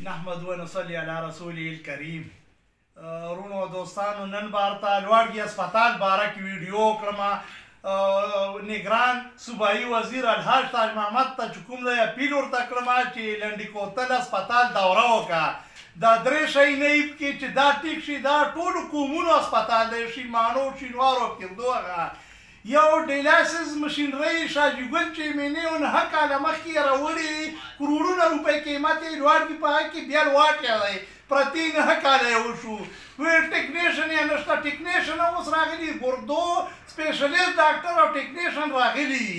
نحمد و نصلي علی رسوله الکریم. ورونو دوستانو، نن بارته لوړګي هسپتال باره کې ویډیو کړم. نگران صوبایي وزیر الحاج تاج محمد ته چې کوم دی اپیل ورته کړم چې لنډي کوتل هسپتال دوره وکړه. دا درې شی نه یي پکې چې دا ټیک شي. دا ټولو قومونو هسپتال دی، شینوانو شینوارو کردو هغه یو ډیلایسس مشینرۍ شاجګل چې مینې او 9 کاله مخکې یې راوړې، کروړونه روپۍ قیمت یې لوړ دي، په هغه کې بیا لواټ دی پرتې 9 کاله یې وشو. ویل ټیکنیشن یې نشته. ټیکنیشن اوس راغلي، ګردو سپیشلیست ډاکټر او ټیکنیشن راغلي.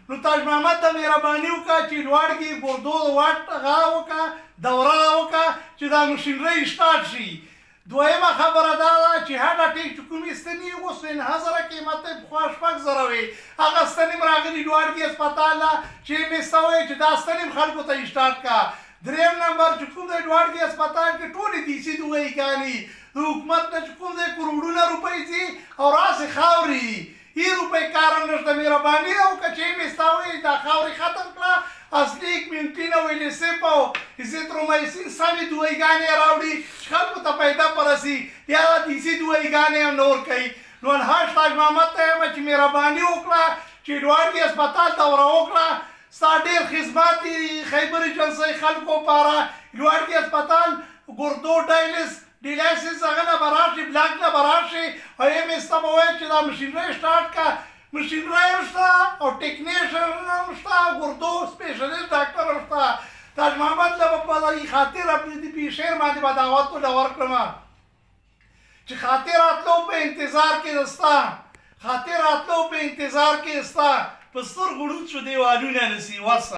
نو تاج محمد ته مهرباني وکړه چې لوړګي ګردو واټ هغه وکړه، دوره وکړه چې دا مشینرۍ سټارټ شي. دویمه خبره دا ده چې هغه ټیک چې کومې ستنې اوس 9000 قیمت یې پخوا 6000 وې، هغه ستنې هم راغلي لوړګي هسپتال ته چې مې څه وایي چې دا ستنې هم خلکو ته سټارټ کړه. دریم نمبر چې کوم دی لوړګي هسپتال کې ټولې دیسي دوايګانې د حکومت نه چې کوم دی کروړونه روپۍ ځي او راسې خاورې هي روپۍ کار هم نشته. مهرباني وکړه چې مې ستا وایي دا خاورې ختم کړه، اصلي اکمنټین او ویلیسپ او ایزیترومایسین سمې دوايګانې راوړي چې خلکو ته پیدا پرسي، یا دیسي دوايګانې هم نور کوي. نو الحاج تاج محمد ته یم چې مهرباني وکړه چې لوړګي هسپتال دوره وکړه. ستا ډېر خدمات دي خیبر ایجنسۍ خلکو پاره. لوړګي هسپتال ګردو ډیلایسس هغه نه به راشي، بلاک نه به راشي او یم یې ستا به وایي چې دا مشینرۍ سټارټ کړه. مشینرۍ هم شته او ټیکنیشن هم شته، ګردو سپیشلیست ډاکټر هم شته. تاج محمد له به په دې خاطر په شعر باندې به دعوت ورله ورکړم چې خاطر راتلو په انتظار کې ستا، خاطر راتلو په انتظار کې ستا، په سترګو ړوند شو دیوالونه نسي وصل.